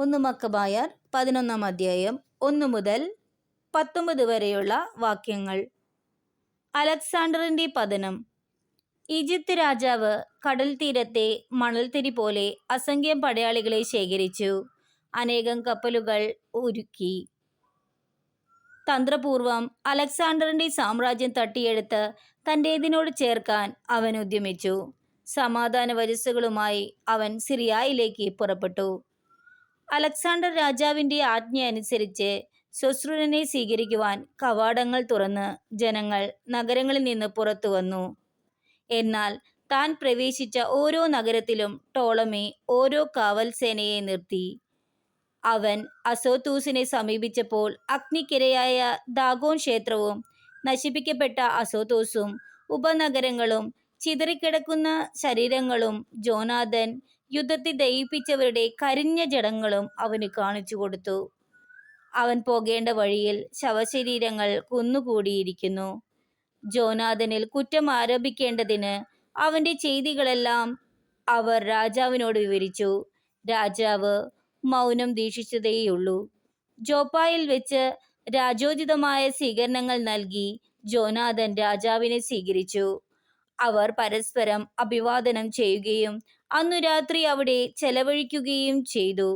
ഒന്ന് മക്കബായർ 11-ാം അധ്യായം 1 മുതൽ 19 വരെയുള്ള വാക്യങ്ങൾ. അലക്സാണ്ടറിന്റെ പതനം. ഈജിപ്ത് രാജാവ് കടൽ തീരത്തെ മണൽത്തിരി പോലെ അസംഖ്യം പടയാളികളെ ശേഖരിച്ചു. അനേകം കപ്പലുകൾ ഒരുക്കി. തന്ത്രപൂർവം അലക്സാണ്ടറിന്റെ സാമ്രാജ്യം തട്ടിയെടുത്ത് തൻ്റേതിനോട് ചേർക്കാൻ അവൻ ഉദ്യമിച്ചു. സമാധാന വചസ്സുകളുമായി അവൻ സിറിയയിലേക്ക് പുറപ്പെട്ടു. അലക്സാണ്ടർ രാജാവിൻ്റെ ആജ്ഞ അനുസരിച്ച് ശ്വശ്രുരനെ സ്വീകരിക്കുവാൻ കവാടങ്ങൾ തുറന്ന് ജനങ്ങൾ നഗരങ്ങളിൽ നിന്ന് പുറത്തു വന്നു. എന്നാൽ താൻ പ്രവേശിച്ച ഓരോ നഗരത്തിലും ടോളമി ഓരോ കാവൽ സേനയെ നിർത്തി. അവൻ അസോത്തൂസിനെ സമീപിച്ചപ്പോൾ അഗ്നിക്കിരയായ ദാഗോൻ ക്ഷേത്രവും നശിപ്പിക്കപ്പെട്ട അസോത്തോസും ഉപനഗരങ്ങളും ചിതറിക്കിടക്കുന്ന ശരീരങ്ങളും ജോനാഥൻ യുദ്ധത്തിൽ ദഹിപ്പിച്ചവരുടെ കരിഞ്ഞ ജഡങ്ങളും അവന് കാണിച്ചു കൊടുത്തു. അവൻ പോകേണ്ട വഴിയിൽ ശവശരീരങ്ങൾ കുന്നുകൂടിയിരിക്കുന്നു. ജോനാഥനിൽ കുറ്റം ആരോപിക്കേണ്ടതിന് അവൻ്റെ ചെയ്തികളെല്ലാം അവർ രാജാവിനോട് വിവരിച്ചു. രാജാവ് മൗനം ദീക്ഷിച്ചതേയുള്ളൂ. ജോപ്പായിൽ വെച്ച് രാജോചിതമായ സ്വീകരണങ്ങൾ നൽകി ജോനാഥൻ രാജാവിനെ സ്വീകരിച്ചു. അവർ പരസ്പരം അഭിവാദനം ചെയ്യുകയും അന്നു രാത്രി അവിടെ ചെലവഴിക്കുകയും ചെയ്തു.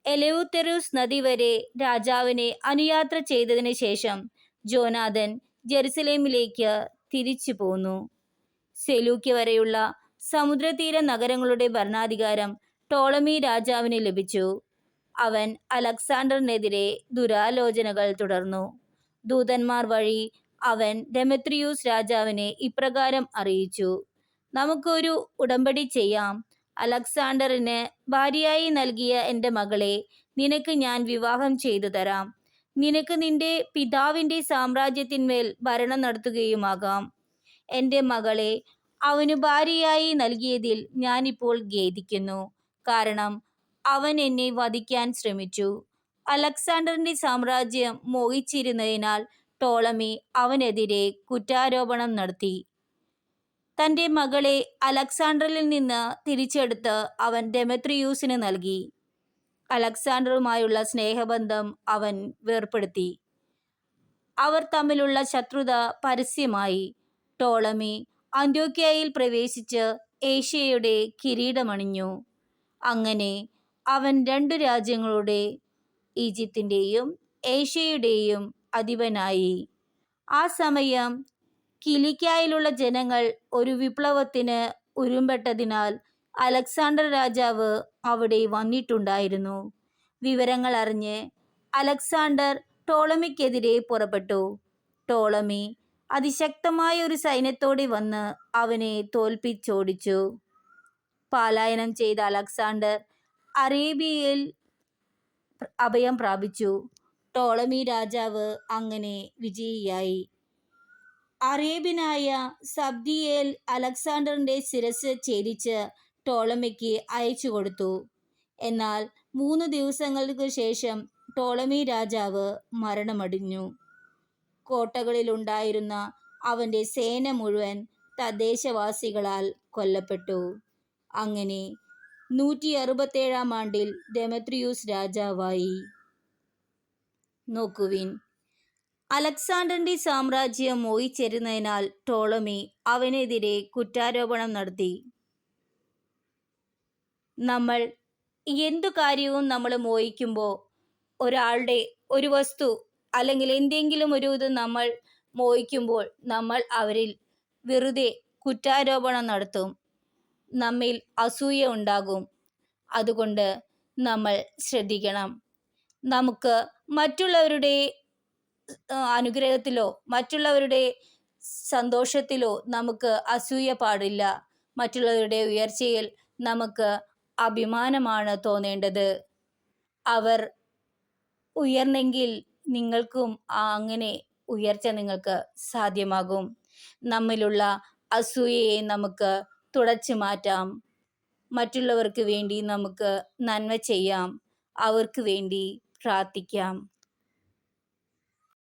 എലെയൂതെറുസ് നദി വരെ രാജാവിനെ അനുയാത്ര ചെയ്തതിന് ശേഷം ജോനാഥൻ ജെറുസലേമിലേക്ക് തിരിച്ചു പോന്നു. സെലൂക്യ വരെയുള്ള സമുദ്രതീര നഗരങ്ങളുടെ ഭരണാധികാരം ടോളമി രാജാവിന് ലഭിച്ചു. അവൻ അലക്സാണ്ടറിനെതിരെ ദുരാലോചനകൾ തുടർന്നു. ദൂതന്മാർ വഴി അവൻ ദെമെത്രിയൂസ് രാജാവിനെ ഇപ്രകാരം അറിയിച്ചു: നമുക്കൊരു ഉടമ്പടി ചെയ്യാം. അലക്സാണ്ടറിന് ഭാര്യയായി നൽകിയ എൻ്റെ മകളെ നിനക്ക് ഞാൻ വിവാഹം ചെയ്തു തരാം. നിനക്ക് നിന്റെ പിതാവിൻ്റെ സാമ്രാജ്യത്തിന്മേൽ ഭരണം നടത്തുകയുമാകാം. എൻ്റെ മകളെ അവനു ഭാര്യയായി നൽകിയതിൽ ഞാനിപ്പോൾ ഖേദിക്കുന്നു. കാരണം അവൻ എന്നെ വധിക്കാൻ ശ്രമിച്ചു. അലക്സാണ്ടറിൻ്റെ സാമ്രാജ്യം മോഹിച്ചിരുന്നതിനാൽ ടോളമി അവനെതിരെ കുറ്റാരോപണം നടത്തി. തൻ്റെ മകളെ അലക്സാണ്ടറിൽ നിന്ന് തിരിച്ചെടുത്ത് അവൻ ദെമെത്രിയൂസിന് നൽകി. അലക്സാണ്ടറുമായുള്ള സ്നേഹബന്ധം അവൻ വേർപ്പെടുത്തി. അവർ തമ്മിലുള്ള ശത്രുത പരസ്യമായി. ടോളമി അന്ത്യോക്യയിൽ പ്രവേശിച്ച് ഏഷ്യയുടെ കിരീടമണിഞ്ഞു. അങ്ങനെ അവൻ 2 രാജ്യങ്ങളുടെ, ഈജിപ്തിൻ്റെയും ഏഷ്യയുടെയും അധിപനായി. ആ സമയം കിലിക്യായിലുള്ള ജനങ്ങൾ ഒരു വിപ്ലവത്തിന് ഉരുമ്പെട്ടതിനാൽ അലക്സാണ്ടർ രാജാവ് അവിടെ വന്നിട്ടുണ്ടായിരുന്നു. വിവരങ്ങൾ അറിഞ്ഞ് അലക്സാണ്ടർ ടോളമിക്കെതിരെ പുറപ്പെട്ടു. ടോളമി അതിശക്തമായ ഒരു സൈന്യത്തോടെ വന്ന് അവനെ തോൽപ്പിച്ചോടിച്ചു. പലായനം ചെയ്ത അലക്സാണ്ടർ അറേബ്യയിൽ അഭയം പ്രാപിച്ചു. ടോളമി രാജാവ് അങ്ങനെ വിജയിയായി. അറേബ്യനായ സബ്ദിയേൽ അലക്സാണ്ടറിൻ്റെ ശിരസ് ഛേദിച്ച് ടോളമിക്ക് അയച്ചു കൊടുത്തു. എന്നാൽ 3 ദിവസങ്ങൾക്ക് ശേഷം ടോളമി രാജാവ് മരണമടഞ്ഞു. കോട്ടകളിലുണ്ടായിരുന്ന അവൻ്റെ സേന മുഴുവൻ തദ്ദേശവാസികളാൽ കൊല്ലപ്പെട്ടു. അങ്ങനെ 167-ാം ആണ്ടിൽ ദെമെത്രിയൂസ് രാജാവായി. നോക്കുവിൻ, അലക്സാണ്ടറിൻ്റെ സാമ്രാജ്യം മോഹിച്ചിരുന്നതിനാൽ ടോളമി അവനെതിരെ കുറ്റാരോപണം നടത്തി. നമ്മൾ എന്തു കാര്യവും നമ്മൾ മോഹിക്കുമ്പോൾ, ഒരാളുടെ ഒരു വസ്തു അല്ലെങ്കിൽ എന്തെങ്കിലും ഒരു ഇത് നമ്മൾ മോഹിക്കുമ്പോൾ നമ്മൾ അവരിൽ വെറുതെ കുറ്റാരോപണം നടത്തും. നമ്മിൽ അസൂയ ഉണ്ടാകും. അതുകൊണ്ട് നമ്മൾ ശ്രദ്ധിക്കണം. നമുക്ക് മറ്റുള്ളവരുടെ അനുഗ്രഹത്തിലോ മറ്റുള്ളവരുടെ സന്തോഷത്തിലോ നമുക്ക് അസൂയ പാടില്ല. മറ്റുള്ളവരുടെ ഉയർച്ചയിൽ നമുക്ക് അഭിമാനമാണ് തോന്നേണ്ടത്. അവർ ഉയർന്നെങ്കിൽ നിങ്ങൾക്കും അങ്ങനെ ഉയർച്ച നിങ്ങൾക്ക് സാധ്യമാകും. നമ്മിലുള്ള അസൂയയെ നമുക്ക് തുടച്ചു മാറ്റാം. മറ്റുള്ളവർക്ക് വേണ്ടി നമുക്ക് നന്മ ചെയ്യാം. അവർക്ക് വേണ്ടി പ്രാർത്ഥിക്കാം.